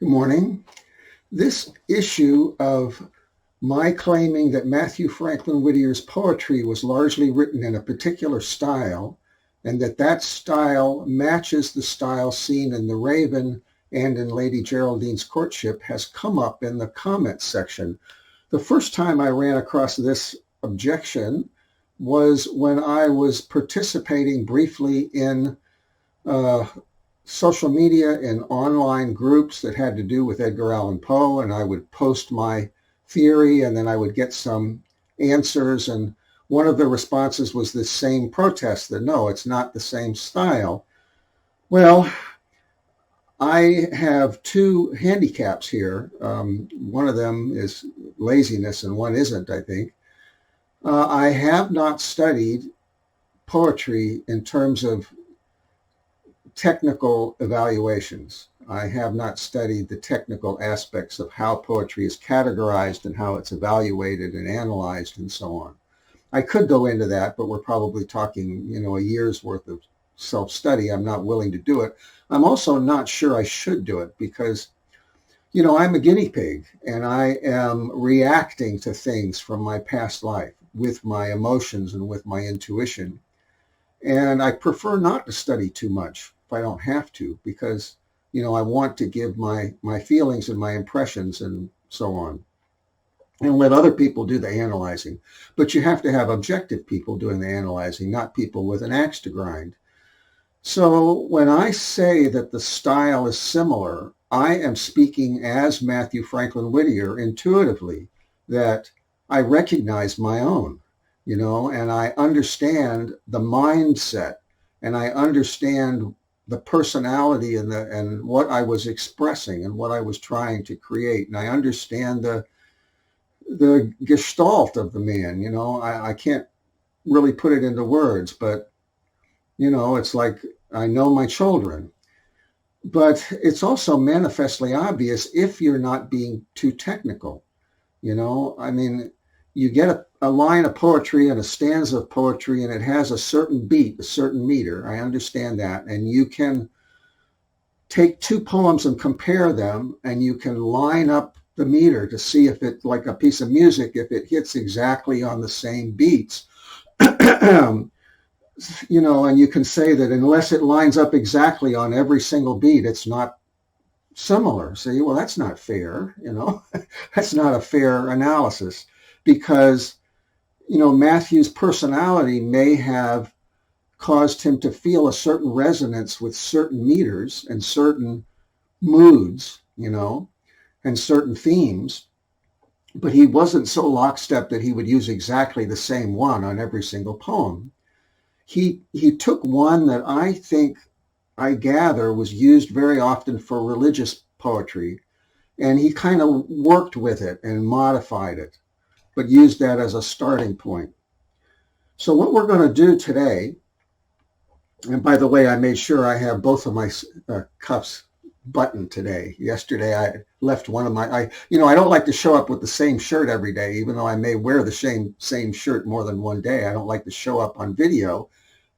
Good morning. This issue of my claiming that Mathew Franklin Whittier's poetry was largely written in a particular style, and that that style matches the style seen in The Raven and in Lady Geraldine's Courtship, has come up in the comments section. The first time I ran across this objection was when I was participating briefly in social media and online groups that had to do with Edgar Allan Poe, and I would post my theory, and then I would get some answers, and one of the responses was this same protest that no, it's not the same style. Well, I have two handicaps here. One of them is laziness and one isn't, I think. I have not studied poetry in terms of technical evaluations. I have not studied the technical aspects of how poetry is categorized and how it's evaluated and analyzed and so on. I could go into that, but we're probably talking, a year's worth of self-study. I'm not willing to do it. I'm also not sure I should do it because, I'm a guinea pig and I am reacting to things from my past life with my emotions and with my intuition. And I prefer not to study too much if I don't have to, because, I want to give my feelings and my impressions and so on, and let other people do the analyzing. But you have to have objective people doing the analyzing, not people with an axe to grind. So when I say that the style is similar, I am speaking as Mathew Franklin Whittier intuitively, that I recognize my own. And I understand the mindset, and I understand the personality and what I was expressing and what I was trying to create. And I understand the gestalt of the man. I can't really put it into words, but, it's like I know my children. But it's also manifestly obvious if you're not being too technical. You get a line of poetry and a stanza of poetry, and it has a certain beat, a certain meter. I understand that. And you can take two poems and compare them, and you can line up the meter to see if it, like a piece of music, if it hits exactly on the same beats. And you can say that unless it lines up exactly on every single beat, it's not similar. Say, well, that's not fair. That's not a fair analysis, because Matthew's personality may have caused him to feel a certain resonance with certain meters and certain moods, and certain themes, but he wasn't so lockstep that he would use exactly the same one on every single poem. He took one that I gather was used very often for religious poetry, and he kind of worked with it and modified it, but used that as a starting point. So what we're going to do today, and by the way, I made sure I have both of my cuffs buttoned today. Yesterday, I left one of I don't like to show up with the same shirt every day, even though I may wear the same shirt more than one day. I don't like to show up on video,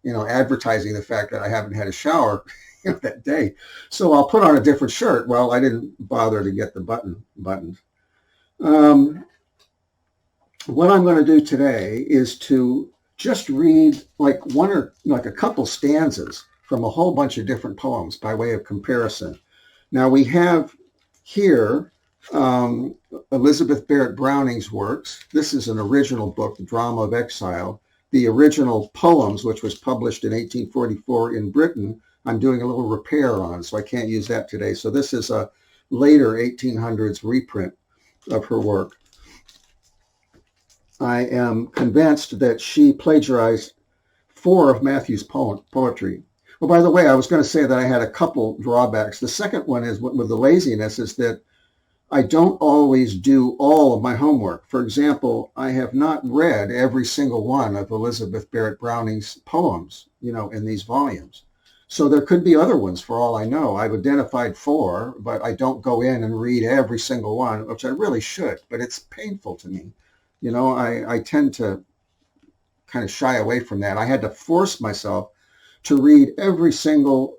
advertising the fact that I haven't had a shower that day. So I'll put on a different shirt. Well, I didn't bother to get the buttons. What I'm going to do today is to just read a couple stanzas from a whole bunch of different poems by way of comparison. Now we have here Elizabeth Barrett Browning's works. This is an original book, The Drama of Exile. The original poems, which was published in 1844 in Britain, I'm doing a little repair on, so I can't use that today. So this is a later 1800s reprint of her work. I am convinced that she plagiarized 4 of Matthew's poetry. Well, by the way, I was going to say that I had a couple drawbacks. The second one is with the laziness is that I don't always do all of my homework. For example, I have not read every single one of Elizabeth Barrett Browning's poems, in these volumes. So there could be other ones for all I know. I've identified 4, but I don't go in and read every single one, which I really should, but it's painful to me. I tend to kind of shy away from that. I had to force myself to read every single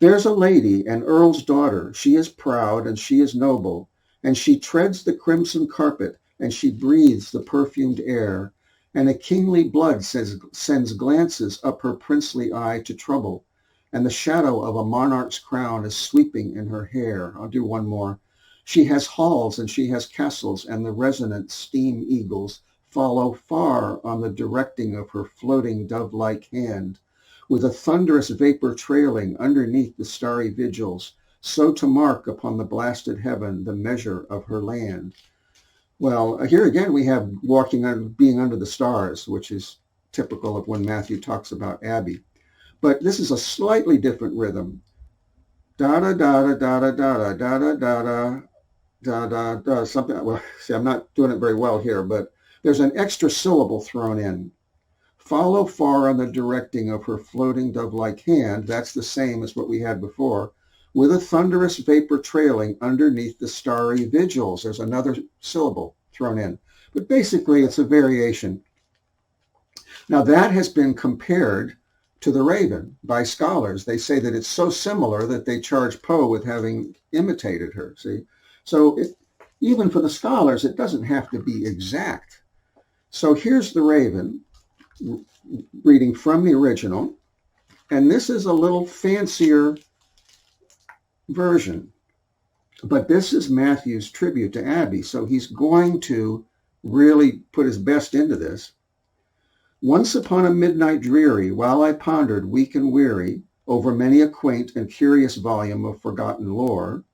There's a lady, an earl's daughter. She is proud and she is noble, and she treads the crimson carpet, and she breathes the perfumed air, and a kingly blood sends glances up her princely eye to trouble, and the shadow of a monarch's crown is sweeping in her hair. I'll do one more. She has halls and she has castles, and the resonant steam eagles follow far on the directing of her floating dove-like hand, with a thunderous vapor trailing underneath the starry vigils, so to mark upon the blasted heaven the measure of her land. Well, here again we have being under the stars, which is typical of when Matthew talks about Abby. But this is a slightly different rhythm. Da da da da da da da da da da da da da something. Well, see, I'm not doing it very well here, but there's an extra syllable thrown in. Follow far on the directing of her floating dove-like hand. That's the same as what we had before. With a thunderous vapor trailing underneath the starry vigils. There's another syllable thrown in. But basically, it's a variation. Now, that has been compared to the Raven by scholars. They say that it's so similar that they charge Poe with having imitated her, see? So even for the scholars, it doesn't have to be exact. So here's the Raven, reading from the original, and this is a little fancier version, but this is Matthew's tribute to Abby, so he's going to really put his best into this. Once upon a midnight dreary, while I pondered weak and weary over many a quaint and curious volume of forgotten lore,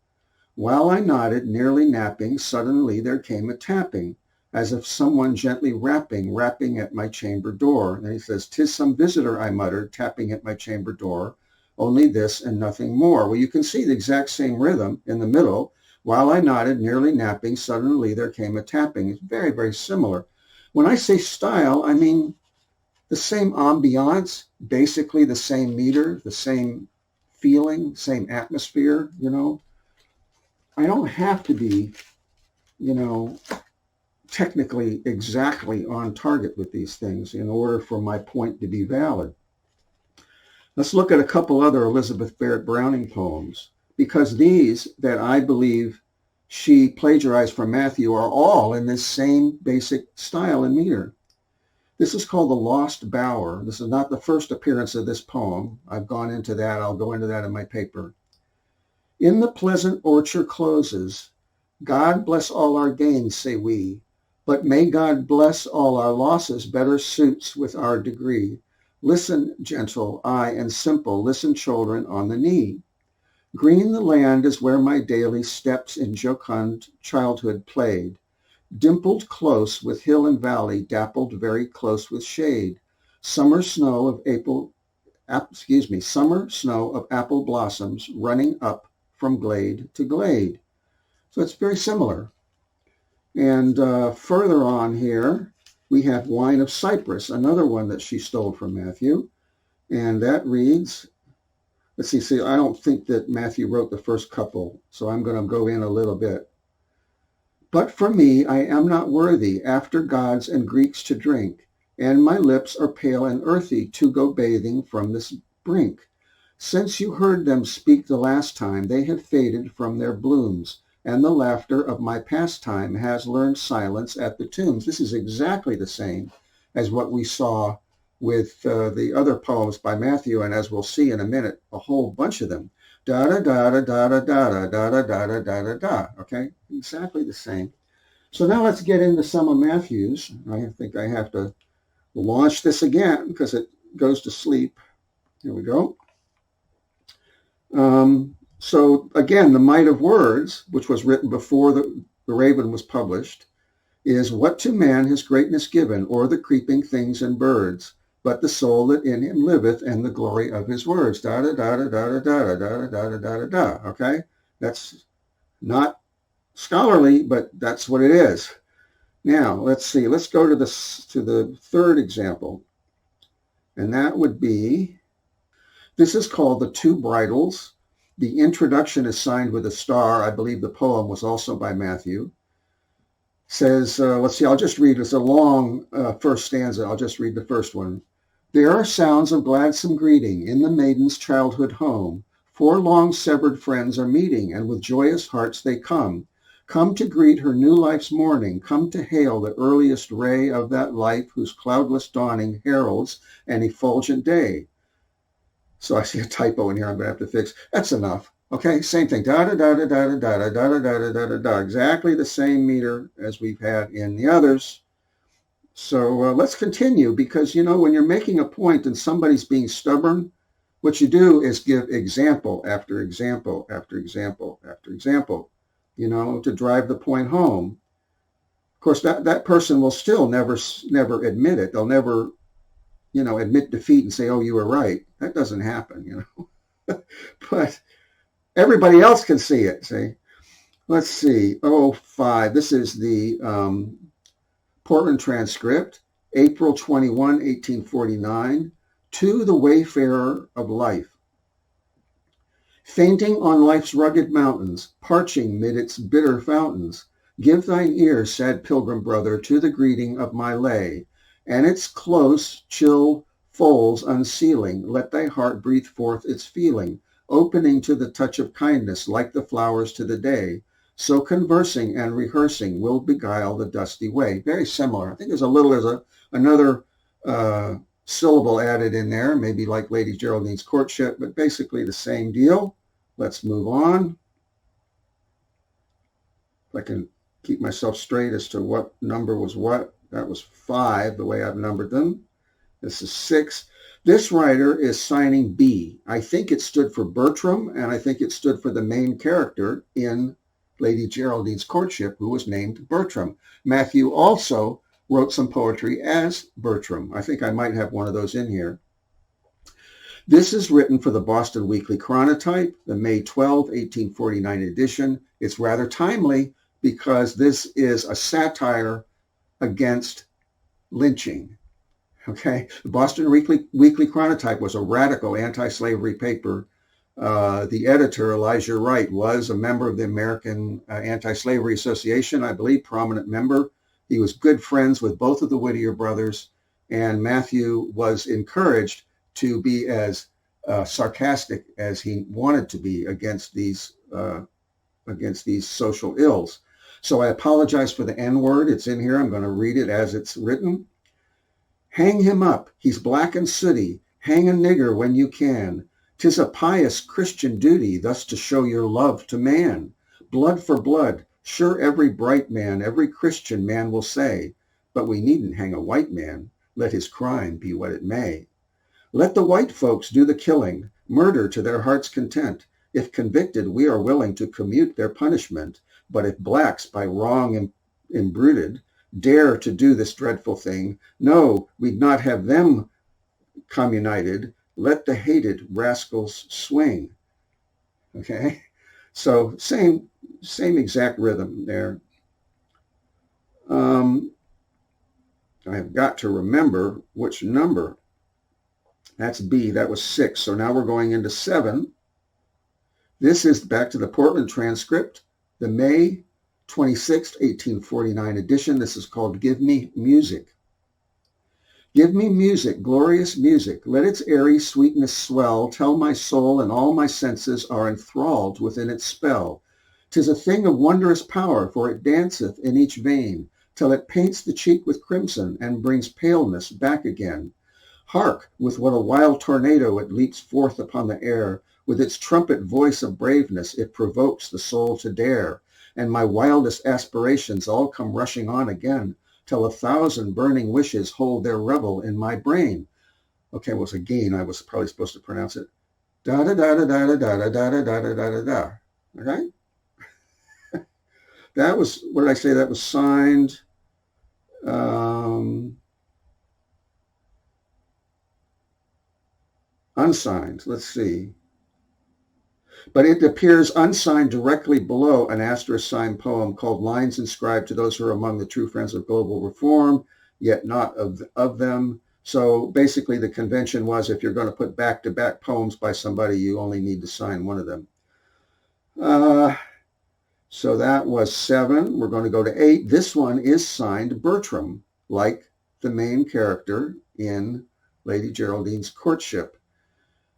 while I nodded, nearly napping, suddenly there came a tapping, as if someone gently rapping at my chamber door. And he says, "'Tis some visitor," I muttered, tapping at my chamber door, "only this and nothing more." Well, you can see the exact same rhythm in the middle. While I nodded, nearly napping, suddenly there came a tapping. It's very, very similar. When I say style, I mean the same ambiance, basically the same meter, the same feeling, same atmosphere, you know. I don't have to be, you know, technically exactly on target with these things in order for my point to be valid. Let's look at a couple other Elizabeth Barrett Browning poems, because these that I believe she plagiarized from Matthew are all in this same basic style and meter. This is called The Lost Bower. This is not the first appearance of this poem. I've gone into that. I'll go into that in my paper. In the pleasant orchard closes, God bless all our gains, say we, but may God bless all our losses, better suits with our degree. Listen, gentle, aye, and simple, listen, children, on the knee. Green the land is where my daily steps in jocund childhood played, dimpled close with hill and valley, dappled very close with shade. Summer snow of apple blossoms running up from glade to glade. So it's very similar. And further on here, we have Wine of Cyprus, another one that she stole from Matthew. And that reads, let's see, I don't think that Matthew wrote the first couple, so I'm going to go in a little bit. But for me, I am not worthy after gods and Greeks to drink, and my lips are pale and earthy to go bathing from this brink. Since you heard them speak the last time, they have faded from their blooms, and the laughter of my pastime has learned silence at the tombs. This is exactly the same as what we saw with the other poems by Matthew, and as we'll see in a minute, a whole bunch of them. Da da da da da da da da da da da da da da. Okay, exactly the same. So now let's get into some of Matthew's. I think I have to launch this again because it goes to sleep. Here we go. So again, the might of words, which was written before the Raven was published, is what to man his greatness given, or the creeping things and birds, but the soul that in him liveth, and the glory of his words. Da da da da da da da da da da da da da. Okay, that's not scholarly, but that's what it is. Now let's see. Let's go to the third example, and that would be. This is called The Two Bridals. The introduction is signed with a star. I believe the poem was also by Matthew. Says, let's see, I'll just read. It's a long first stanza. I'll just read the first one. There are sounds of gladsome greeting in the maiden's childhood home, Four long-severed friends are meeting, and with joyous hearts they come. Come to greet her new life's morning, come to hail the earliest ray of that life whose cloudless dawning heralds an effulgent day. So I see a typo in here I'm going to have to fix. That's enough. Okay, same thing. Da da da da da da da da da da da da da. Exactly the same meter as we've had in the others. So let's continue, because, when you're making a point and somebody's being stubborn, what you do is give example after example after example after example, to drive the point home. Of course, that person will still never admit it. They'll never, admit defeat and say, oh, you were right. That doesn't happen, But everybody else can see it, see? Let's see. 5. This is the Portland transcript, April 21, 1849. To the wayfarer of life. Fainting on life's rugged mountains, parching mid its bitter fountains, give thine ear, sad pilgrim brother, to the greeting of my lay, and its close, chill folds unsealing, let thy heart breathe forth its feeling, opening to the touch of kindness like the flowers to the day. So conversing and rehearsing will beguile the dusty way. Very similar. I think there's another syllable added in there, maybe like Lady Geraldine's Courtship, but basically the same deal. Let's move on. If I can keep myself straight as to what number was what. That was 5, the way I've numbered them. This is 6. This writer is signing B. I think it stood for Bertram, and I think it stood for the main character in Lady Geraldine's Courtship, who was named Bertram. Mathew also wrote some poetry as Bertram. I think I might have one of those in here. This is written for the Boston Weekly Chronotype, the May 12, 1849 edition. It's rather timely because this is a satire against lynching. Okay, the Boston Weekly Chronotype was a radical anti-slavery paper. The editor, Elijah Wright, was a member of the American Anti-Slavery Association, I believe, prominent member. He was good friends with both of the Whittier brothers, and Mathew was encouraged to be as sarcastic as he wanted to be against these social ills. So I apologize for the N-word. It's in here. I'm going to read it as it's written. Hang him up. He's black and sooty. Hang a nigger when you can. 'Tis a pious Christian duty thus to show your love to man. Blood for blood. Sure, every bright man, every Christian man will say, but we needn't hang a white man, let his crime be what it may. Let the white folks do the killing, murder to their heart's content. If convicted, we are willing to commute their punishment. But if blacks by wrong imbruted dare to do this dreadful thing, no, we'd not have them communited. Let the hated rascals swing. Okay, so same exact rhythm there. I have got to remember which number. That's B. That was 6. So now we're going into 7. This is back to the Portland transcript, the May 26, 1849 edition. This is called Give Me Music. Give me music, glorious music. Let its airy sweetness swell, till my soul and all my senses are enthralled within its spell. 'Tis a thing of wondrous power, for it danceth in each vein, till it paints the cheek with crimson and brings paleness back again. Hark, with what a wild tornado it leaps forth upon the air. With its trumpet voice of braveness it provokes the soul to dare. And my wildest aspirations all come rushing on again, till 1,000 burning wishes hold their revel in my brain. Okay, well, it's again, I was probably supposed to pronounce it. Da da da da da da da da da da da da da da. Okay? That was, what did I say? That was signed. Unsigned. Let's see. But it appears unsigned directly below an asterisk signed poem called Lines Inscribed to Those Who Are Among the True Friends of Global Reform, Yet Not of Them. So basically the convention was, if you're going to put back-to-back poems by somebody, you only need to sign one of them. So that was 7. We're going to go to 8. This one is signed Bertram, like the main character in Lady Geraldine's Courtship.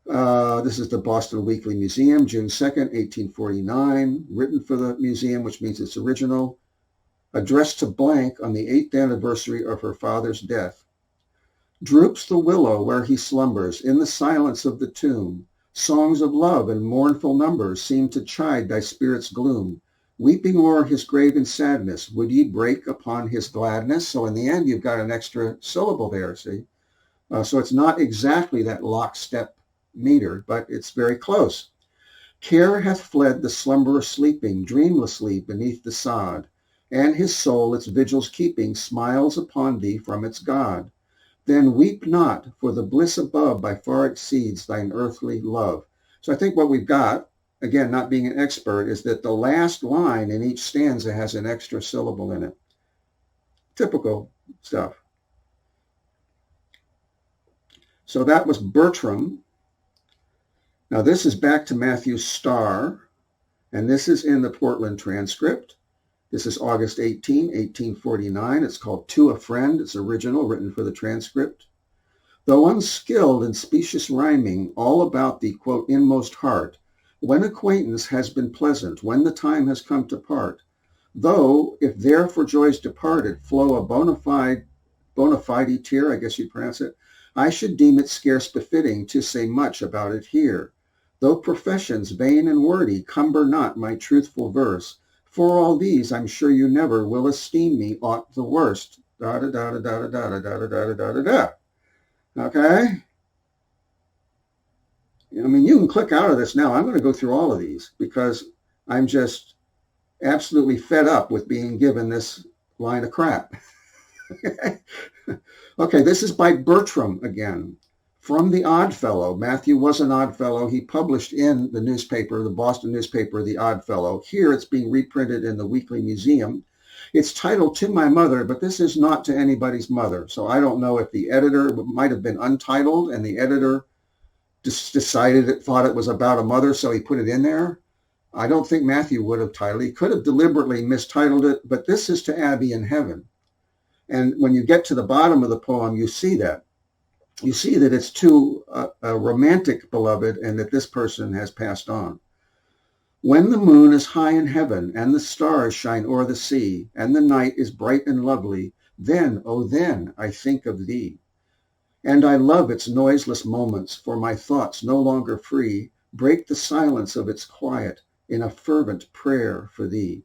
This is the Boston Weekly Museum, June 2nd, 1849, written for the museum, which means it's original, addressed to blank on the 8th anniversary of her father's death. Droops the willow where he slumbers, in the silence of the tomb. Songs of love and mournful numbers seem to chide thy spirit's gloom. Weeping o'er his grave in sadness, would ye break upon his gladness? So in the end, you've got an extra syllable there, see? So it's not exactly that lockstep meter, but it's very close. Care hath fled the slumberer sleeping dreamlessly beneath the sod, and his soul, its vigils keeping, smiles upon thee from its God. Then weep not, for the bliss above by far exceeds thine earthly love. So I think what we've got, again, not being an expert, is that the last line in each stanza has an extra syllable in it. Typical stuff. So that was Bertram. Now this is back to Matthew Starr, and this is in the Portland transcript. This is August 18, 1849. It's called To a Friend. It's original, written for the transcript. Though unskilled in specious rhyming, all about the, quote, inmost heart, when acquaintance has been pleasant, when the time has come to part, though, if there for joys departed flow a bona fide tear, I guess you'd pronounce it, I should deem it scarce befitting to say much about it here. Though professions vain and wordy cumber not my truthful verse, for all these I'm sure you never will esteem me aught the worst. Da da da da da da da da da da da da. Okay? I mean, you can click out of this now. I'm going to go through all of these because I'm just absolutely fed up with being given this line of crap. Okay, this is by Bertram again. From the Oddfellow. Matthew was an Oddfellow. He published in the newspaper, the Boston newspaper, The Oddfellow. Here it's being reprinted in the Weekly Museum. It's titled To My Mother, but this is not to anybody's mother. So I don't know if the editor might have been untitled and the editor just thought it was about a mother, so he put it in there. I don't think Matthew would have titled it. He could have deliberately mistitled it, but this is to Abby in heaven. And when you get to the bottom of the poem, you see that. You see that it's to a romantic beloved and that this person has passed on. When the moon is high in heaven and the stars shine o'er the sea and the night is bright and lovely, then, oh then, I think of thee. And I love its noiseless moments, for my thoughts no longer free break the silence of its quiet in a fervent prayer for thee.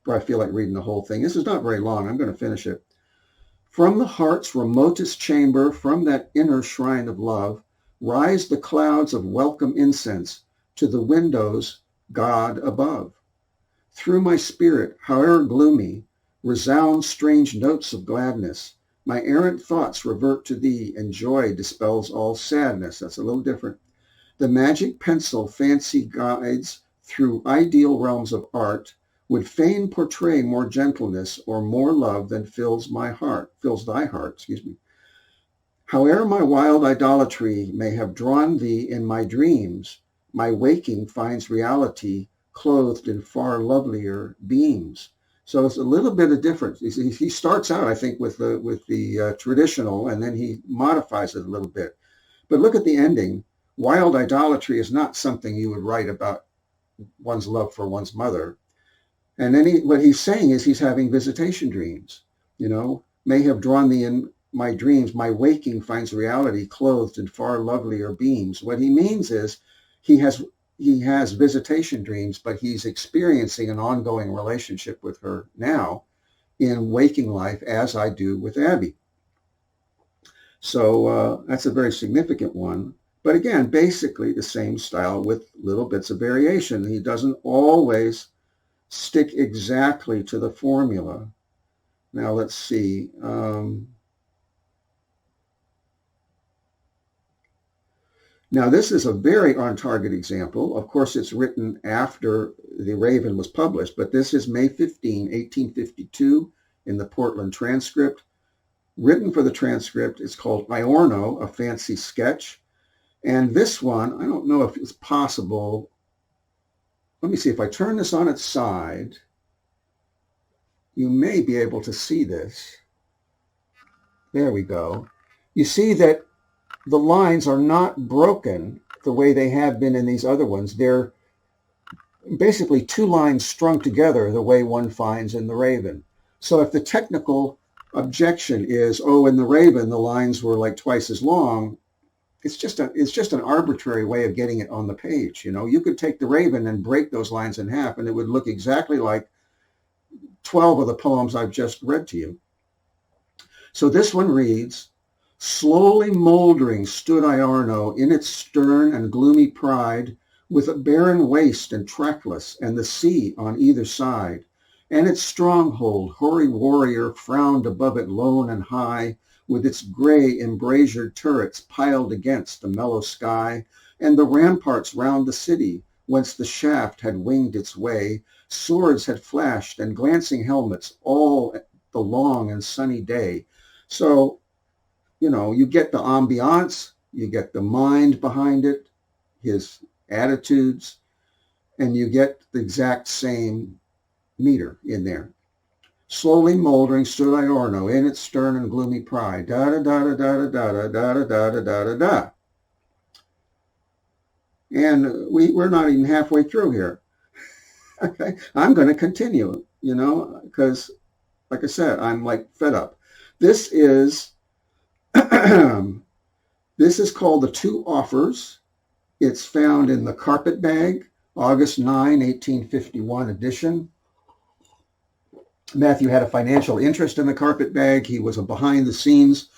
Boy, I feel like reading the whole thing. This is not very long. I'm going to finish it. From the heart's remotest chamber, from that inner shrine of love, rise the clouds of welcome incense to the windows God above. Through my spirit, however gloomy, resound strange notes of gladness. My errant thoughts revert to thee, and joy dispels all sadness. That's a little different. The magic pencil fancy guides through ideal realms of art, would fain portray more gentleness or more love than fills thy heart. Howe'er my wild idolatry may have drawn thee in my dreams, my waking finds reality clothed in far lovelier beams. So it's a little bit of difference. He starts out, I think, with the traditional, and then he modifies it a little bit. But look at the ending. Wild idolatry is not something you would write about one's love for one's mother. And then what he's saying is he's having visitation dreams, may have drawn thee in my dreams. My waking finds reality clothed in far lovelier beams. What he means is he has visitation dreams, but he's experiencing an ongoing relationship with her now in waking life, as I do with Abby. So that's a very significant one. But again, basically the same style with little bits of variation. He doesn't always stick exactly to the formula. Now let's see. Now this is a very on-target example. Of course, it's written after The Raven was published, but this is May 15, 1852 in the Portland transcript. Written for the transcript, it's called Iorno, a fancy sketch. And this one, I don't know if it's possible. Let me see, if I turn this on its side, you may be able to see this. There we go. You see that the lines are not broken the way they have been in these other ones. They're basically two lines strung together the way one finds in the Raven. So if the technical objection is, oh, in the Raven, the lines were like twice as long, it's just an arbitrary way of getting it on the page. You know, you could take the Raven and break those lines in half, and it would look exactly like 12 of the poems I've just read to you. So this one reads, slowly moldering stood Iarno in its stern and gloomy pride, with a barren waste and trackless, and the sea on either side. And its stronghold, hoary warrior, frowned above it lone and high, with its gray embrasured turrets piled against the mellow sky, and the ramparts round the city, whence the shaft had winged its way, swords had flashed and glancing helmets all the long and sunny day. So, you know, you get the ambiance, you get the mind behind it, his attitudes, and you get the exact same meter in there. Slowly moldering stood Iarno in its stern and gloomy pride. Da da da da da da da da da da da da da. And we're not even halfway through here. Okay, I'm going to continue, you know, because, like I said, I'm like fed up. This is this is called The Two Offers. It's found in the Carpetbag, August 9, 1851 edition. Matthew had a financial interest in the Carpetbag. He was a behind-the-scenes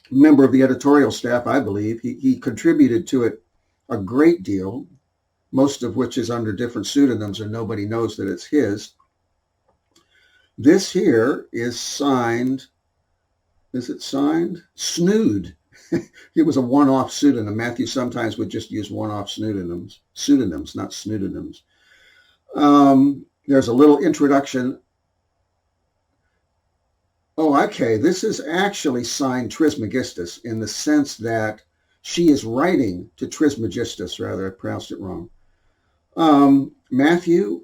member of the editorial staff, I believe. He contributed to it a great deal, most of which is under different pseudonyms, and nobody knows that it's his. This here is signed, is it signed? Snood. It was a one-off pseudonym. Matthew sometimes would just use one-off pseudonyms, not pseudonyms. There's a little introduction. Oh, okay. This is actually signed Trismegistus in the sense that she is writing to Trismegistus, rather, I pronounced it wrong. Matthew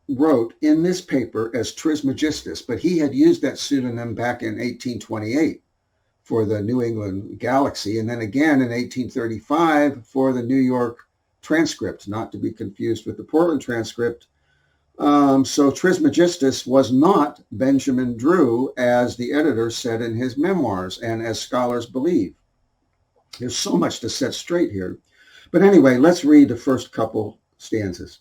wrote in this paper as Trismegistus, but he had used that pseudonym back in 1828 for the New England Galaxy, and then again in 1835 for the New York Transcript, not to be confused with the Portland Transcript. So Trismegistus was not Benjamin Drew, as the editor said in his memoirs, and as scholars believe. There's so much to set straight here. But anyway, let's read the first couple stanzas.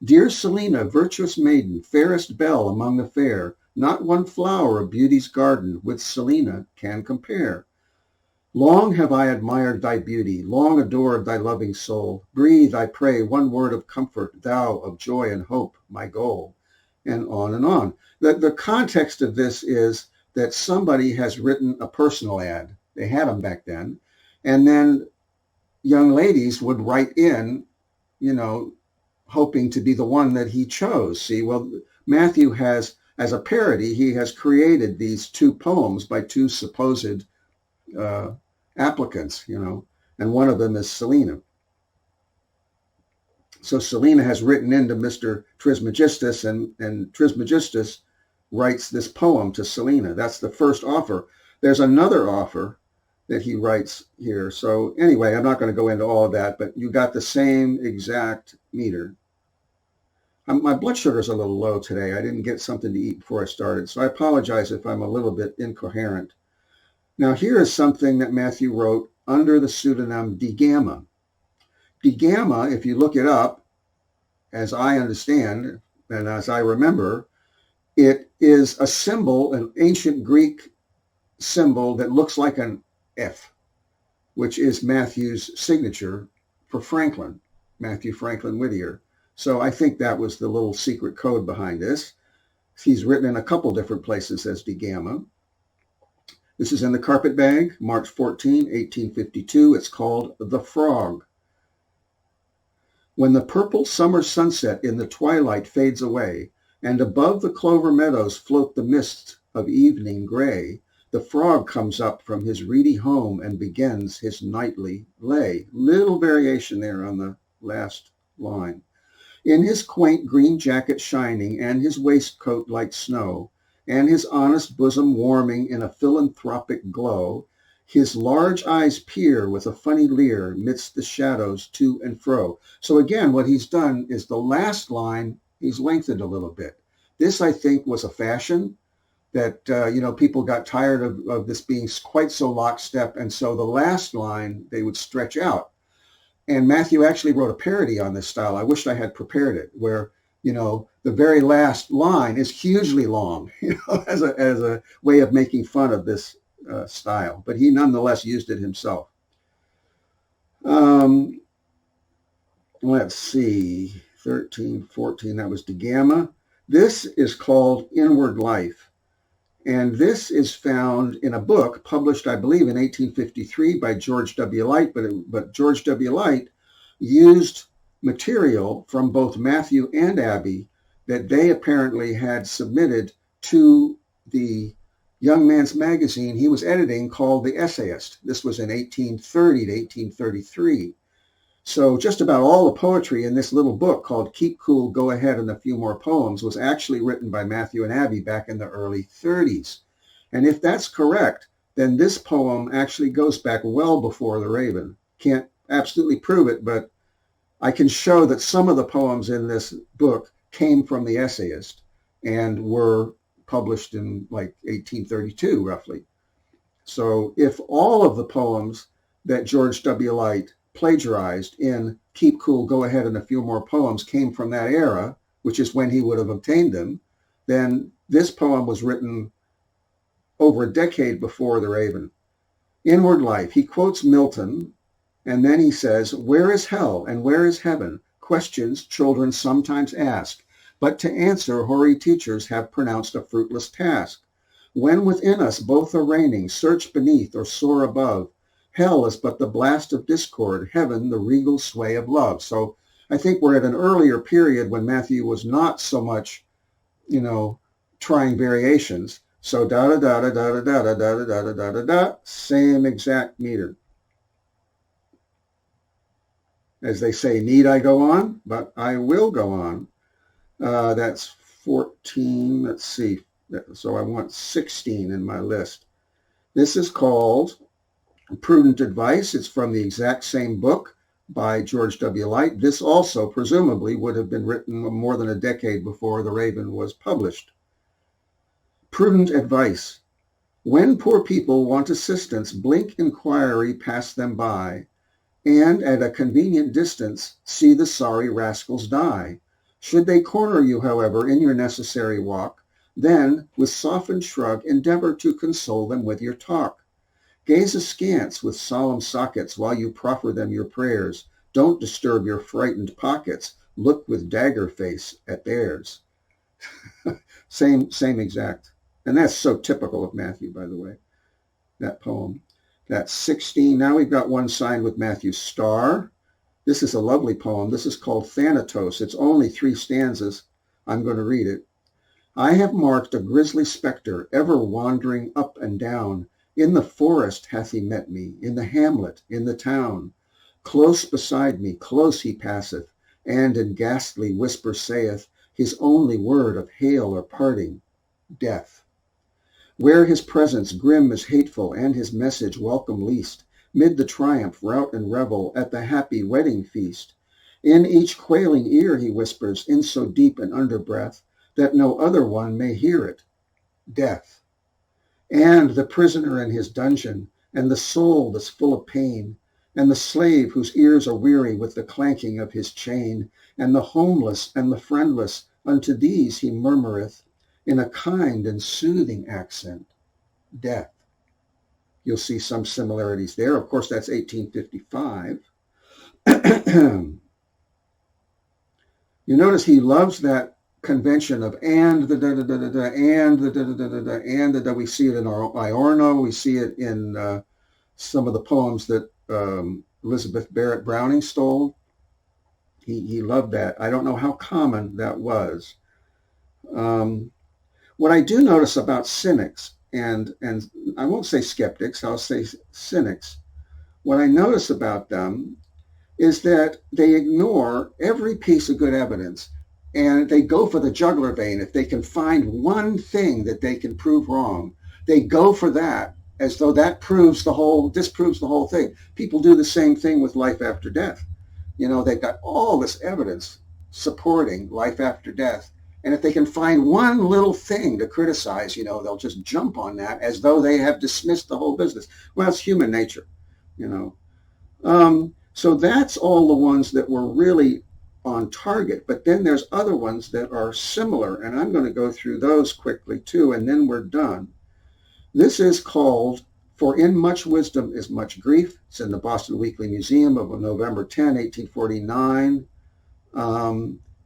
Dear Selina, virtuous maiden, fairest belle among the fair, not one flower of beauty's garden with Selina can compare. Long have I admired thy beauty, long adored thy loving soul. Breathe, I pray, one word of comfort, thou of joy and hope, my goal. And on and on. The context of this is that somebody has written a personal ad. They had them back then. And then young ladies would write in, you know, hoping to be the one that he chose. See, well, Matthew has, as a parody, he has created these two poems by two supposed applicants, you know, and one of them is Selina. So Selina has written into Mr. Trismegistus, and Trismegistus writes this poem to Selina. That's the first offer. There's another offer that he writes here. So anyway, I'm not going to go into all of that, but you got the same exact meter. My blood sugar is a little low today. I didn't get something to eat before I started, so I apologize if I'm a little bit incoherent. Now, here is something that Matthew wrote under the pseudonym D Gamma. D Gamma, if you look it up, as I understand and as I remember, it is a symbol, an ancient Greek symbol that looks like an F, which is Matthew's signature for Franklin, Mathew Franklin Whittier. So I think that was the little secret code behind this. He's written in a couple different places as D Gamma. This is in the Carpetbag, March 14, 1852. It's called The Frog. When the purple summer sunset in the twilight fades away, and above the clover meadows float the mists of evening gray, the frog comes up from his reedy home and begins his nightly lay. Little variation there on the last line. In his quaint green jacket shining, and his waistcoat like snow, and his honest bosom warming in a philanthropic glow, His large eyes peer with a funny leer midst the shadows to and fro. So again, what he's done is the last line, he's lengthened a little bit. This, I think, was a fashion that, people got tired of this being quite so lockstep. And so the last line, they would stretch out. And Matthew actually wrote a parody on this style. I wished I had prepared it, where, the very last line is hugely long, as a way of making fun of this style. But he nonetheless used it himself. Let's see, 13, 14, that was De Gamma. This is called Inward Life. And this is found in a book published, I believe, in 1853 by George W. Light, but George W. Light used material from both Matthew and Abby that they apparently had submitted to the young man's magazine he was editing called The Essayist. This was in 1830 to 1833. So just about all the poetry in this little book called Keep Cool, Go Ahead, and a Few More Poems was actually written by Matthew and Abby back in the early 30s. And if that's correct, then this poem actually goes back well before The Raven. Can't absolutely prove it, but I can show that some of the poems in this book came from The Essayist and were published in like 1832, roughly. So if all of the poems that George W. Light plagiarized in Keep Cool, Go Ahead, and a Few More Poems came from that era, which is when he would have obtained them, then this poem was written over a decade before The Raven. Inward Life, he quotes Milton, and then he says, "Where is hell and where is heaven? Questions children sometimes ask, but to answer hoary teachers have pronounced a fruitless task. When within us both are reigning, search beneath or soar above. Hell is but the blast of discord, heaven the regal sway of love." So I think we're at an earlier period when Matthew was not so much, trying variations. So da da da da da da da da da da da da da, same exact meter. As they say, need I go on? But I will go on. That's 14. Let's see. So I want 16 in my list. This is called Prudent Advice. It's from the exact same book by George W. Light. This also presumably would have been written more than a decade before The Raven was published. Prudent Advice. When poor people want assistance, blink inquiry pass them by, and at a convenient distance see the sorry rascals die. Should they corner you, however, in your necessary walk, then with softened shrug endeavor to console them with your talk. Gaze askance with solemn sockets while you proffer them your prayers. Don't disturb your frightened pockets. Look with dagger face at theirs. Same exact. And that's so typical of Matthew, by the way, that poem. That's 16. Now we've got one signed with Matthew's star. This is a lovely poem. This is called Thanatos. It's only 3 stanzas. I'm going to read it. I have marked a grisly spectre, ever wandering up and down. In the forest hath he met me, in the hamlet, in the town. Close beside me, close he passeth, and in ghastly whisper saith his only word of hail or parting, death. Where his presence grim is hateful, and his message welcome least, mid the triumph, rout, and revel, at the happy wedding feast. In each quailing ear he whispers, in so deep an underbreath, that no other one may hear it, death. And the prisoner in his dungeon, and the soul that's full of pain, and the slave whose ears are weary with the clanking of his chain, and the homeless and the friendless, unto these he murmureth, in a kind and soothing accent, death. You'll see some similarities there. Of course, that's 1855. You notice he loves that convention of and the da da da da da and the da da da da da and the da. We see it in our Iorno. We see it in some of the poems that Elizabeth Barrett Browning stole. He loved that. I don't know how common that was. What I do notice about cynics, and I won't say skeptics, I'll say cynics, what I notice about them is that they ignore every piece of good evidence, and they go for the jugular vein. If they can find one thing that they can prove wrong, they go for that as though that disproves the whole thing. People do the same thing with life after death. They've got all this evidence supporting life after death. And if they can find one little thing to criticize, they'll just jump on that as though they have dismissed the whole business. Well, it's human nature, you know. So that's all the ones that were really on target. But then there's other ones that are similar, and I'm going to go through those quickly too, and then we're done. This is called For in Much Wisdom is Much Grief. It's in the Boston Weekly Museum of November 10, 1849.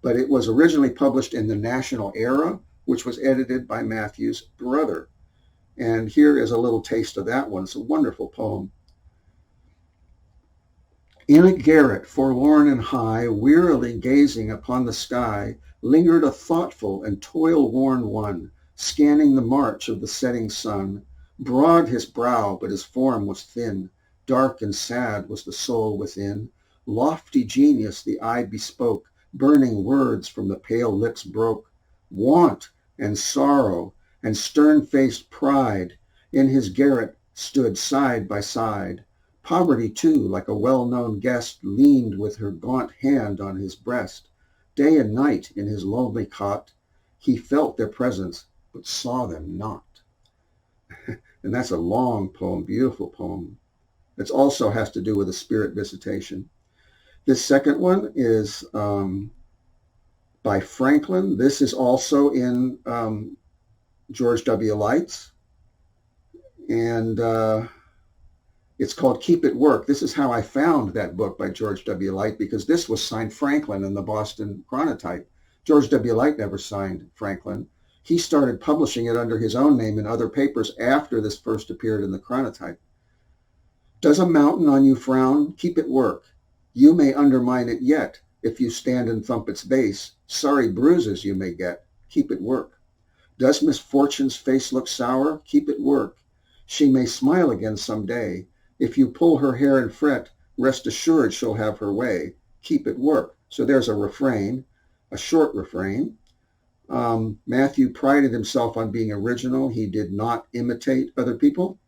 But it was originally published in the National Era, which was edited by Mathew's brother. And here is a little taste of that one. It's a wonderful poem. In a garret, forlorn and high, wearily gazing upon the sky, lingered a thoughtful and toil-worn one, scanning the march of the setting sun. Broad his brow, but his form was thin. Dark and sad was the soul within. Lofty genius the eye bespoke. Burning words from the pale lips broke. Want and sorrow and stern-faced pride in his garret stood side by side. Poverty, too, like a well-known guest, leaned with her gaunt hand on his breast. Day and night in his lonely cot, he felt their presence, but saw them not. And that's a long poem, beautiful poem. It also has to do with a spirit visitation. This second one is by Franklin. This is also in George W. Light's. And it's called Keep It Work. This is how I found that book by George W. Light, because this was signed Franklin in the Boston Chronotype. George W. Light never signed Franklin. He started publishing it under his own name in other papers after this first appeared in the Chronotype. Does a mountain on you frown? Keep it work. You may undermine it yet if you stand and thump its base. Sorry bruises you may get. Keep it work. Does misfortune's face look sour? Keep it work. She may smile again some day. If you pull her hair and fret, rest assured she'll have her way. Keep it work. So there's a refrain, a short refrain. Mathew prided himself on being original. He did not imitate other people,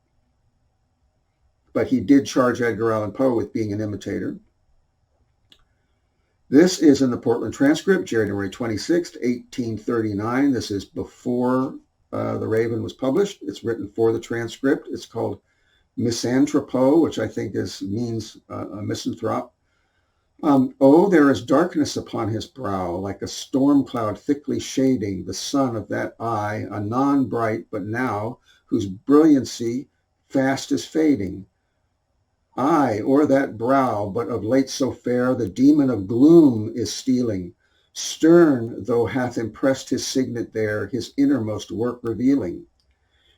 but he did charge Edgar Allan Poe with being an imitator. This is in the Portland Transcript, January 26th, 1839. This is before The Raven was published. It's written for the transcript. It's called Misanthropo, which I think means a misanthrope. Oh, there is darkness upon his brow, like a storm cloud thickly shading the sun of that eye, anon bright, but now, whose brilliancy fast is fading. Aye, o'er that brow, but of late so fair, the demon of gloom is stealing. Stern, though hath impressed his signet there, his innermost work revealing.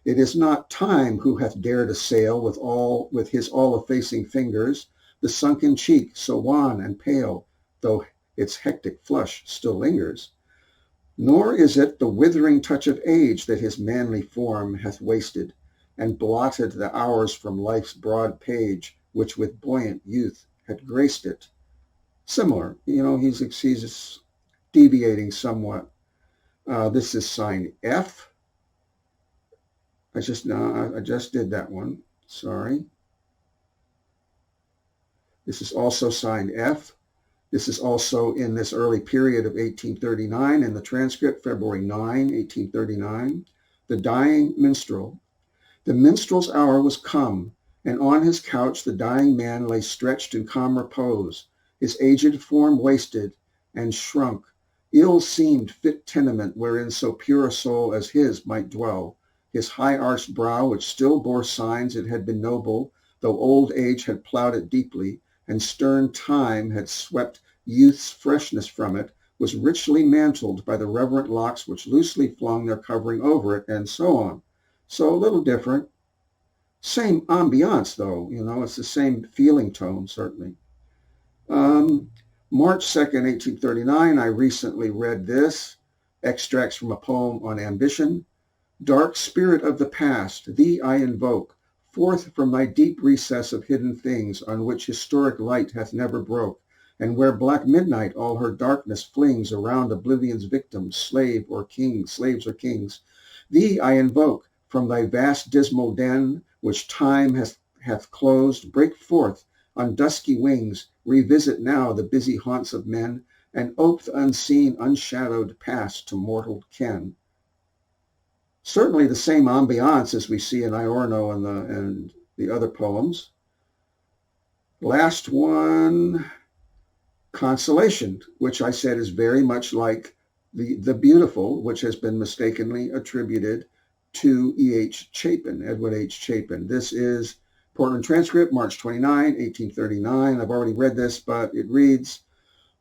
It is not time who hath dared assail with his all-effacing fingers, the sunken cheek so wan and pale, though its hectic flush still lingers. Nor is it the withering touch of age that his manly form hath wasted, and blotted the hours from life's broad page, which with buoyant youth had graced it. Similar, he's deviating somewhat. This is signed F. I just did that one. Sorry. This is also signed F. This is also in this early period of 1839 in the transcript, February 9, 1839. The Dying Minstrel. The minstrel's hour was come, and on his couch the dying man lay stretched in calm repose, his aged form wasted and shrunk, ill seemed fit tenement wherein so pure a soul as his might dwell, his high-arched brow, which still bore signs it had been noble, though old age had ploughed it deeply, and stern time had swept youth's freshness from it, was richly mantled by the reverent locks which loosely flung their covering over it, and so on. So a little different. Same ambiance, though, it's the same feeling tone, certainly. March 2nd, 1839, I recently read this, extracts from a poem on ambition. Dark spirit of the past, thee I invoke, forth from thy deep recess of hidden things, on which historic light hath never broke, and where black midnight all her darkness flings around oblivion's victims, slaves or kings. Thee I invoke, from thy vast dismal den, which time hath closed, break forth on dusky wings, revisit now the busy haunts of men, and ope the unseen, unshadowed past to mortal ken. Certainly the same ambiance as we see in Iorno and the other poems. Last one, Consolation, which I said is very much like the Beautiful, which has been mistakenly attributed to Edward H. Chapin. This is Portland Transcript, March 29, 1839. I've already read this, but it reads,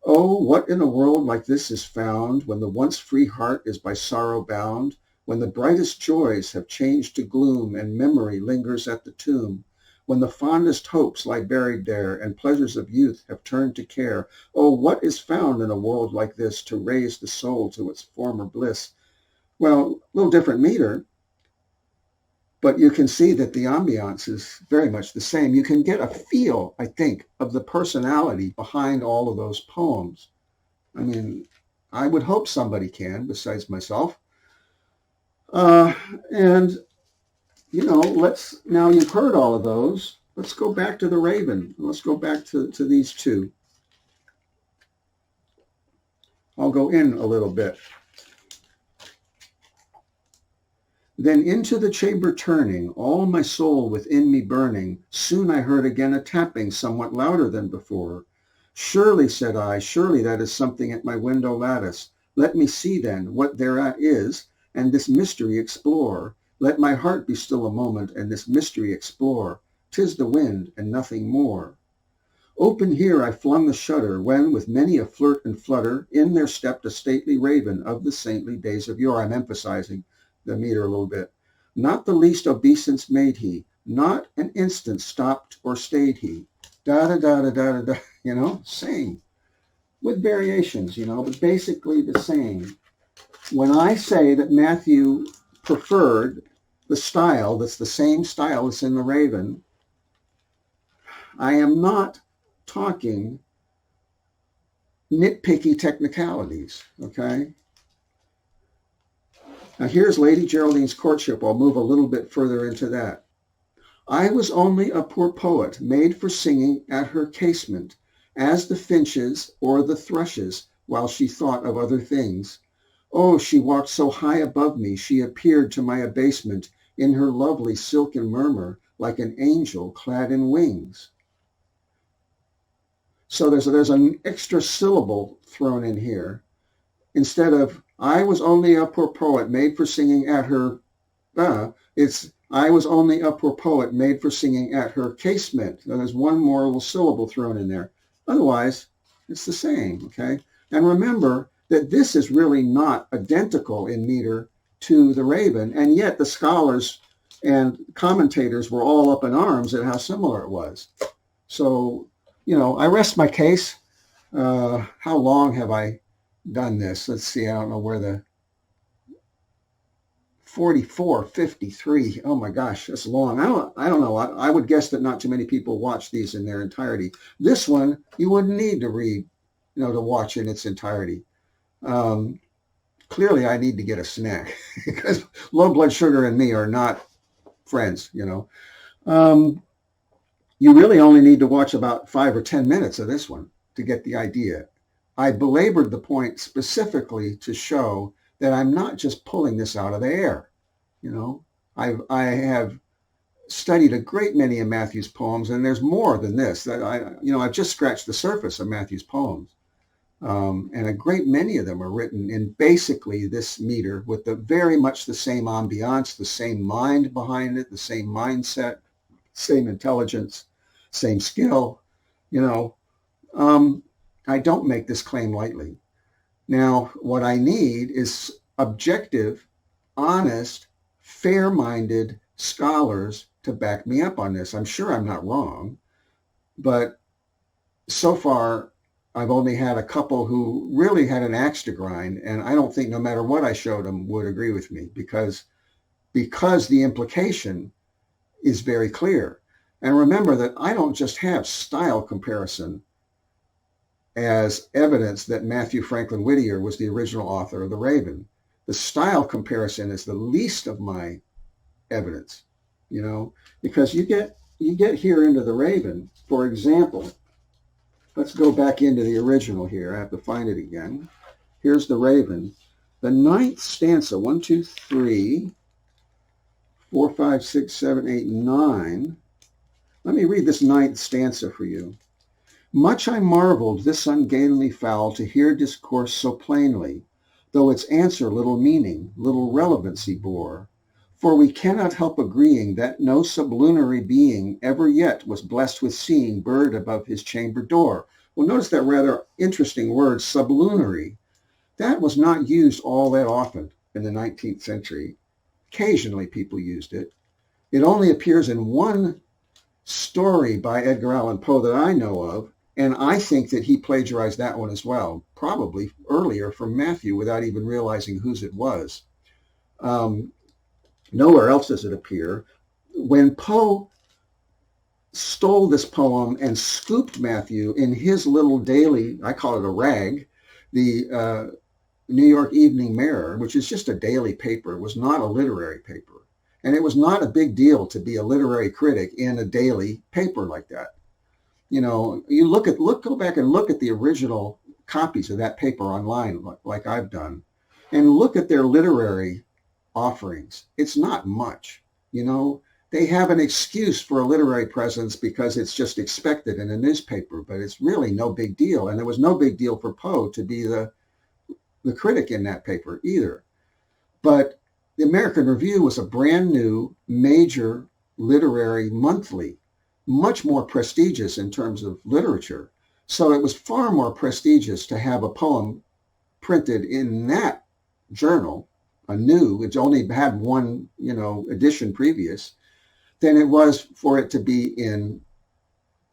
"Oh, what in a world like this is found, when the once free heart is by sorrow bound, when the brightest joys have changed to gloom, and memory lingers at the tomb, when the fondest hopes lie buried there, and pleasures of youth have turned to care. Oh, what is found in a world like this to raise the soul to its former bliss?" Well, a little different meter, but you can see that the ambiance is very much the same. You can get a feel, I think, of the personality behind all of those poems. I mean, I would hope somebody can, besides myself. And, now you've heard all of those. Let's go back to the Raven. Let's go back to these two. I'll go in a little bit. Then into the chamber turning, all my soul within me burning, soon I heard again a tapping somewhat louder than before. "Surely," said I, "surely that is something at my window lattice. Let me see then what thereat is, and this mystery explore. Let my heart be still a moment, and this mystery explore. 'Tis the wind, and nothing more." Open here I flung the shutter, when with many a flirt and flutter, in there stepped a stately raven of the saintly days of yore. I'm emphasizing the meter a little bit. "Not the least obeisance made he, not an instant stopped or stayed he." Da-da-da-da-da-da-da, same. With variations, but basically the same. When I say that Matthew preferred the style that's the same style that's in the Raven, I am not talking nitpicky technicalities, okay? Now here's Lady Geraldine's Courtship. I'll move a little bit further into that. "I was only a poor poet, made for singing at her casement, as the finches or the thrushes, while she thought of other things. Oh, she walked so high above me, she appeared to my abasement in her lovely silken murmur, like an angel clad in wings." So there's an extra syllable thrown in here. Instead of "I was only a poor poet made for singing at her," it's "I was only a poor poet made for singing at her casement." Now there's one more little syllable thrown in there. Otherwise, it's the same, okay? And remember that this is really not identical in meter to the Raven, and yet the scholars and commentators were all up in arms at how similar it was. So, I rest my case. How long have I done this? Let's see, I don't know where the 44:53. Oh my gosh, that's long. I don't know. I would guess that not too many people watch these in their entirety. This one, you wouldn't need to read, to watch in its entirety. Clearly, I need to get a snack because low blood sugar and me are not friends, You really only need to watch about 5 or 10 minutes of this one to get the idea. I belabored the point specifically to show that I'm not just pulling this out of the air. I have studied a great many of Matthew's poems, and there's more than this. That I've just scratched the surface of Matthew's poems. And a great many of them are written in basically this meter with very much the same ambiance, the same mind behind it, the same mindset, same intelligence, same skill. I don't make this claim lightly. Now, what I need is objective, honest, fair-minded scholars to back me up on this. I'm sure I'm not wrong, but so far, I've only had a couple who really had an axe to grind, and I don't think no matter what I showed them would agree with me because the implication is very clear. And remember that I don't just have style comparison as evidence that Mathew Franklin Whittier was the original author of The Raven. The style comparison is the least of my evidence. you know, because you get here into the Raven, for example. Let's go back into the original here. I have to find it again. Here's the Raven. The ninth stanza, 1, 2, 3, 4, 5, 6, 7, 8, 9. Let me read this ninth stanza for you. Much I marveled this ungainly fowl to hear discourse so plainly, though its answer little meaning, little relevancy bore. For we cannot help agreeing that no sublunary being ever yet was blessed with seeing bird above his chamber door. Well, notice that rather interesting word, sublunary. That was not used all that often in the 19th century. Occasionally people used it. It only appears in one story by Edgar Allan Poe that I know of, and I think that he plagiarized that one as well, probably earlier from Matthew without even realizing whose it was. Nowhere else does it appear. When Poe stole this poem and scooped Matthew in his little daily, I call it a rag, the New York Evening Mirror, which is just a daily paper. It was not a literary paper. And it was not a big deal to be a literary critic in a daily paper like that. You know, you go back and look at the original copies of that paper online, like I've done, and look at their literary offerings. It's not much, you know. They have an excuse for a literary presence because it's just expected in a newspaper, but it's really no big deal. And it was no big deal for Poe to be the critic in that paper either. But the American Review was a brand new major literary monthly, much more prestigious in terms of literature. So it was far more prestigious to have a poem printed in that journal, it only had one, edition previous, than it was for it to be in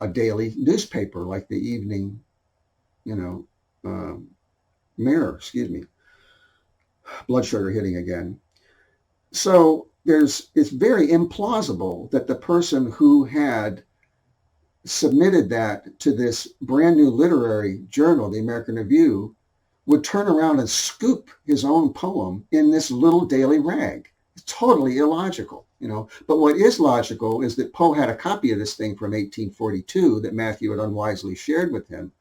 a daily newspaper like the Evening, Mirror, excuse me. Blood sugar hitting again. So it's very implausible that the person who had submitted that to this brand new literary journal, the American Review, would turn around and scoop his own poem in this little daily rag. It's totally illogical, But what is logical is that Poe had a copy of this thing from 1842 that Matthew had unwisely shared with him.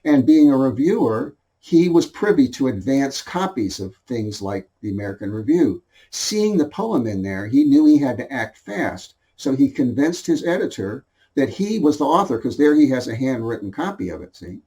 And being a reviewer, he was privy to advance copies of things like the American Review. Seeing the poem in there, he knew he had to act fast. So he convinced his editor that he was the author, because there he has a handwritten copy of it, see?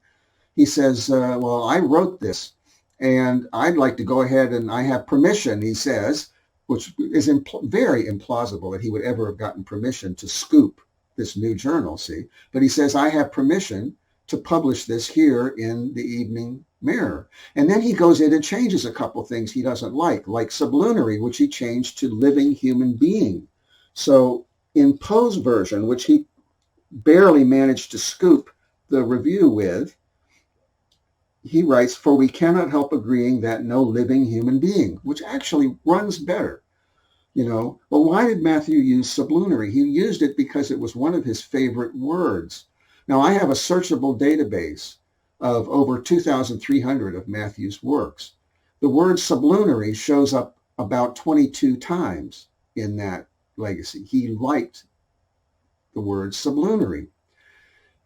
He says, well, I wrote this, and I'd like to go ahead and I have permission, he says, which is very implausible that he would ever have gotten permission to scoop this new journal, see? But he says, I have permission to publish this here in the Evening Mirror. And then he goes in and changes a couple things he doesn't like sublunary, which he changed to living human being. So in Poe's version, which he barely managed to scoop the review with, he writes, for we cannot help agreeing that no living human being, which actually runs better. Well, why did Matthew use sublunary? He used it because it was one of his favorite words. Now, I have a searchable database of over 2,300 of Matthew's works. The word sublunary shows up about 22 times in that legacy. He liked the word sublunary.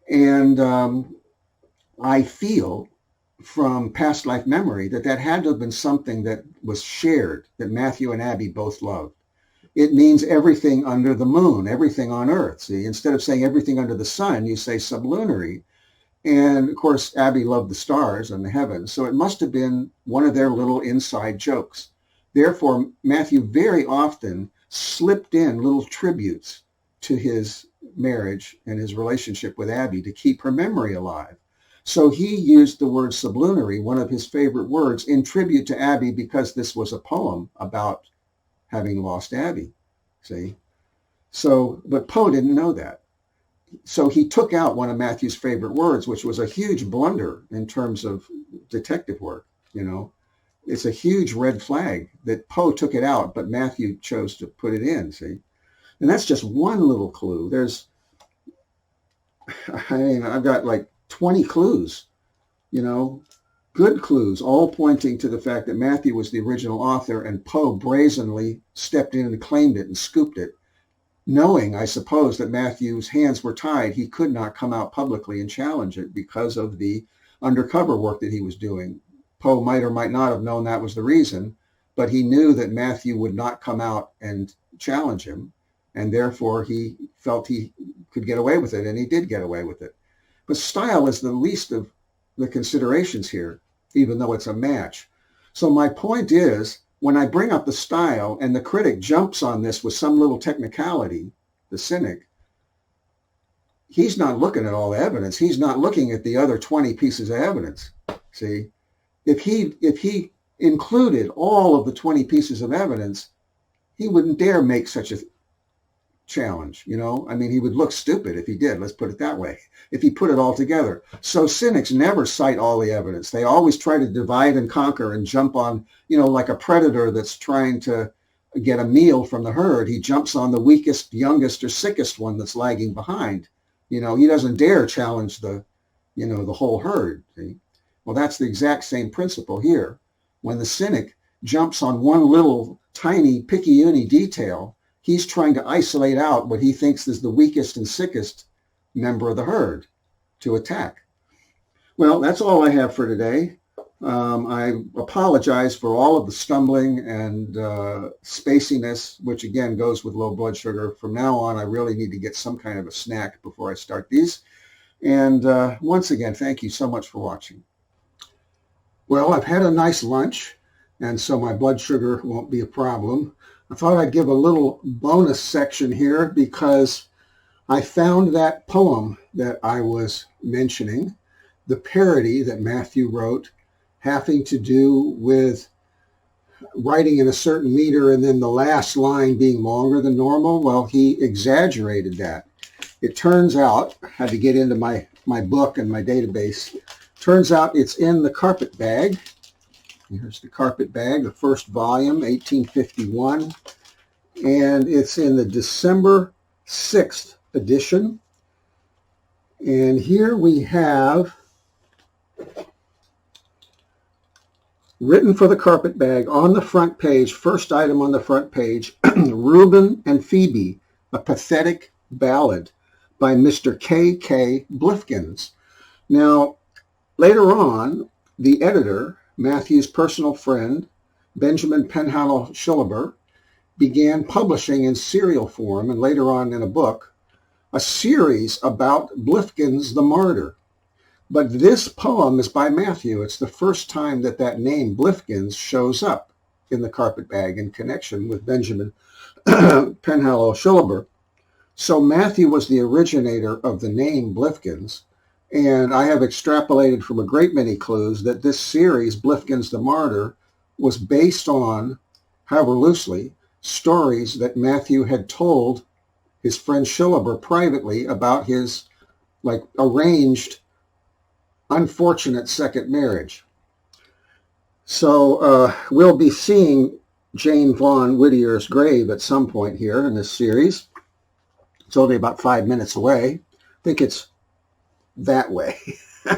And I feel from past life memory that had to have been something that was shared, that Matthew and Abby both loved. It means everything under the moon, everything on earth. See, instead of saying everything under the sun, you say sublunary. And of course, Abby loved the stars and the heavens. So it must have been one of their little inside jokes. Therefore, Matthew very often slipped in little tributes to his marriage and his relationship with Abby to keep her memory alive. So he used the word sublunary, one of his favorite words, in tribute to Abby because this was a poem about having lost Abby, see? So, but Poe didn't know that. So he took out one of Matthew's favorite words, which was a huge blunder in terms of detective work, It's a huge red flag that Poe took it out, but Matthew chose to put it in, see? And that's just one little clue. I've got like 20 clues, good clues, all pointing to the fact that Matthew was the original author and Poe brazenly stepped in and claimed it and scooped it knowing, I suppose, that Matthew's hands were tied, he could not come out publicly and challenge it because of the undercover work that he was doing. Poe might or might not have known that was the reason, but he knew that Matthew would not come out and challenge him, and therefore he felt he could get away with it, and he did get away with it. But style is the least of the considerations here, even though it's a match. So my point is, when I bring up the style and the critic jumps on this with some little technicality, the cynic, he's not looking at all the evidence. He's not looking at the other 20 pieces of evidence. See, if he included all of the 20 pieces of evidence, he wouldn't dare make such a challenge, you know? I mean, he would look stupid if he did, let's put it that way, if he put it all together. So cynics never cite all the evidence. They always try to divide and conquer and jump on, you know, like a predator that's trying to get a meal from the herd. He jumps on the weakest, youngest, or sickest one that's lagging behind. You know, he doesn't dare challenge the, you know, the whole herd. See? Well, that's the exact same principle here. When the cynic jumps on one little tiny picayune detail, he's trying to isolate out what he thinks is the weakest and sickest member of the herd to attack. Well, that's all I have for today. I apologize for all of the stumbling and spaciness, which again goes with low blood sugar. From now on, I really need to get some kind of a snack before I start these. And once again, thank you so much for watching. Well, I've had a nice lunch, and so my blood sugar won't be a problem. I thought I'd give a little bonus section here because I found that poem that I was mentioning, the parody that Matthew wrote, having to do with writing in a certain meter and then the last line being longer than normal. Well, he exaggerated that. It turns out, I had to get into my book and my database, turns out it's in the Carpet Bag. Here's the Carpet Bag, the first volume, 1851, and it's in the December 6th edition. And here we have, written for the Carpet Bag on the front page, first item on the front page, Reuben and Phoebe, a pathetic ballad by Mr. K.K. Blifkins. Now, later on, the editor, Matthew's personal friend, Benjamin Penhallow Shillaber, began publishing in serial form and later on in a book, a series about Blifkins the Martyr. But this poem is by Matthew. It's the first time that that name Blifkins shows up in the Carpet Bag in connection with Benjamin Penhallow Shillaber. So Matthew was the originator of the name Blifkins. And I have extrapolated from a great many clues that this series, Blifkins the Martyr, was based on, however loosely, stories that Matthew had told his friend Shillaber privately about his, like, arranged, unfortunate second marriage. So we'll be seeing Jane Vaughan Whittier's grave at some point here in this series. It's only about 5 minutes away. I think it's that way.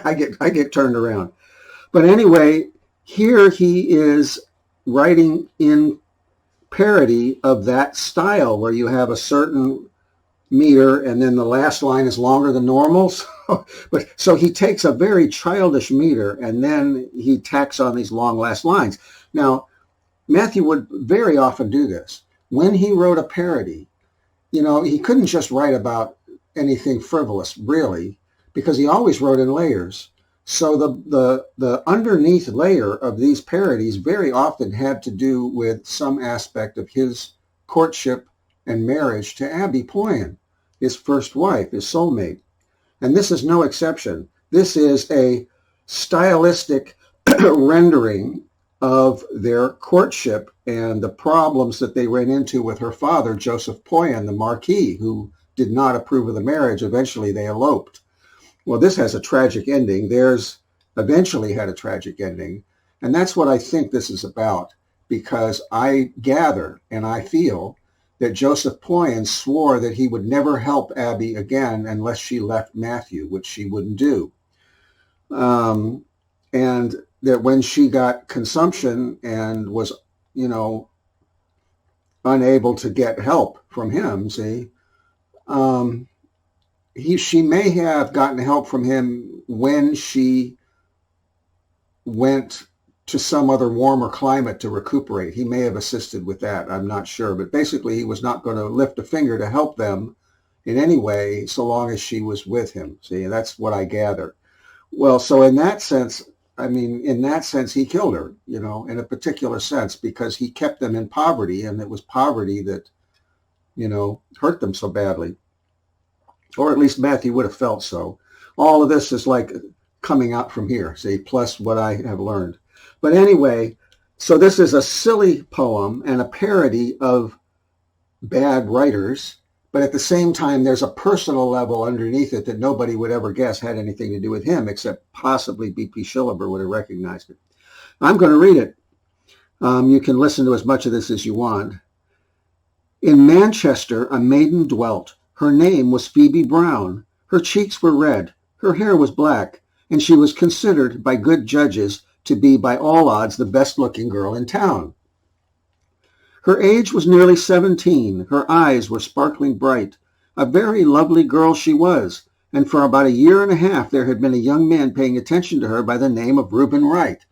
I get turned around. But anyway, here he is writing in parody of that style where you have a certain meter and then the last line is longer than normal. So he takes a very childish meter and then he tacks on these long last lines. Now, Matthew would very often do this. When he wrote a parody, you know, he couldn't just write about anything frivolous, really, because he always wrote in layers. So the underneath layer of these parodies very often had to do with some aspect of his courtship and marriage to Abby Poyen, his first wife, his soulmate. And this is no exception. This is a stylistic rendering of their courtship and the problems that they ran into with her father, Joseph Poyen, the Marquis, who did not approve of the marriage. Eventually they eloped. Well, this has a tragic ending. Theirs eventually had a tragic ending. And that's what I think this is about, because I gather and I feel that Joseph Poyen swore that he would never help Abby again unless she left Matthew, which she wouldn't do. And that when she got consumption and was, you know, unable to get help from him, see, Um, she may have gotten help from him when she went to some other warmer climate to recuperate. He may have assisted with that. I'm not sure. But basically, he was not going to lift a finger to help them in any way so long as she was with him. See, that's what I gather. Well, so in that sense, I mean, in that sense, he killed her, in a particular sense, because he kept them in poverty, and it was poverty that, hurt them so badly. Or at least Matthew would have felt so. All of this is like coming out from here, see, plus what I have learned. But anyway, so this is a silly poem and a parody of bad writers, but at the same time, there's a personal level underneath it that nobody would ever guess had anything to do with him, except possibly B.P. Shillaber would have recognized it. I'm going to read it. You can listen to as much of this as you want. In Manchester, a maiden dwelt. Her name was Phoebe Brown. Her cheeks were red. Her hair was black, and she was considered by good judges to be by all odds the best-looking girl in town. Her age was nearly 17. Her eyes were sparkling bright. A very lovely girl she was, and for about a year and a half there had been a young man paying attention to her by the name of Reuben Wright.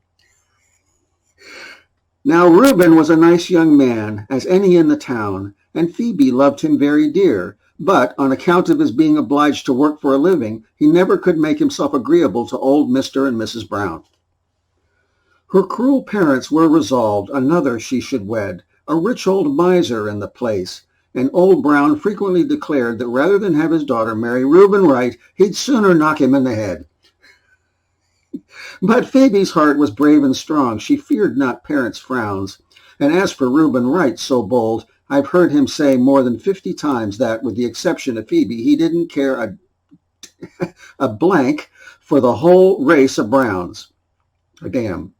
Now Reuben was a nice young man, as any in the town, and Phoebe loved him very dear, but on account of his being obliged to work for a living, he never could make himself agreeable to old Mr. and Mrs. Brown. Her cruel parents were resolved another she should wed, a rich old miser in the place, and old Brown frequently declared that rather than have his daughter marry Reuben Wright, he'd sooner knock him in the head. But Phoebe's heart was brave and strong. She feared not parents' frowns. And as for Reuben Wright, so bold, I've heard him say more than 50 times that, with the exception of Phoebe, he didn't care a blank for the whole race of Browns. A damn.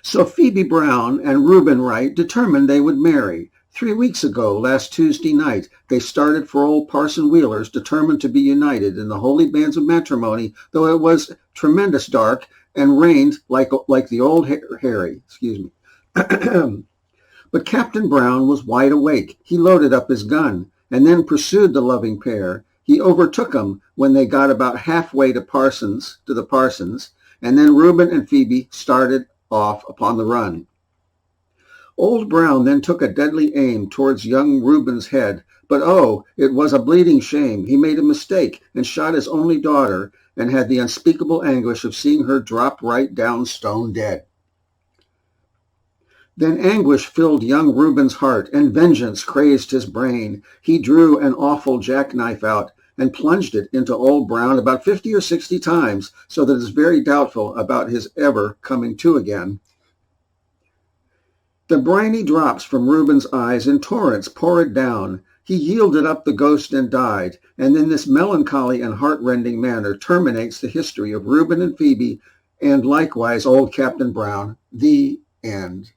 So Phoebe Brown and Reuben Wright determined they would marry. 3 weeks ago, last Tuesday night, they started for old Parson Wheeler's, determined to be united in the holy bands of matrimony, though it was tremendous dark and rained like the old Harry. But Captain Brown was wide awake. He loaded up his gun and then pursued the loving pair. He overtook them when they got about halfway to the Parsons, and then Reuben and Phoebe started off upon the run. Old Brown then took a deadly aim towards young Reuben's head, but oh, it was a bleeding shame. He made a mistake and shot his only daughter, and had the unspeakable anguish of seeing her drop right down stone dead. Then anguish filled young Reuben's heart, and vengeance crazed his brain. He drew an awful jackknife out and plunged it into old Brown about 50 or 60 times, so that it's very doubtful about his ever coming to again. The briny drops from Reuben's eyes in torrents poured down. He yielded up the ghost and died, and in this melancholy and heart-rending manner terminates the history of Reuben and Phoebe, and likewise old Captain Brown. The end.